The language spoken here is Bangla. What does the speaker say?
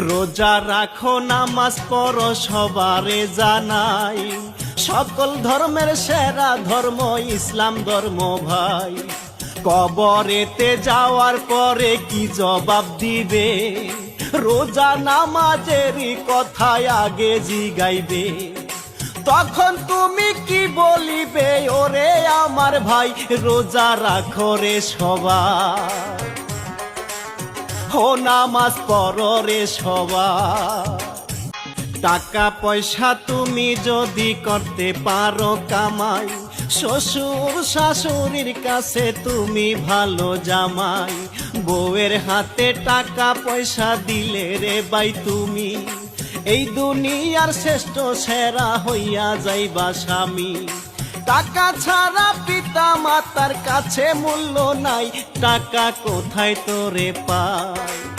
রোজা রাখো নামাজ পড়ো সবারে জানাই, সকল ধর্মের সেরা ধর্ম ইসলাম ধর্ম ভাই। কবরেতে যাওয়ার পরে কি জবাব দিবে, রোজা নামাজেরই কথায় আগে জিগাইবে। তখন তুমি কি বলিবে, ওরে আমার ভাই রোজা রাখো রে সবাই, ও নামাজ পড়ো রে সবাই। টাকা পয়সা তুমি যদি করতে পারো কামাই, শ্বশুর শাশুড়ির কাছে তুমি ভালো জামাই। বউয়ের হাতে টাকা পয়সা দিলে রে ভাই তুমি, এই দুনিয়ার শ্রেষ্ঠ সেরা হইয়া যাইবা স্বামী। টাকা ছাড়া পিতা মাতার কাছে মূল্য নাই, টাকা কোথায় তোরে পায়।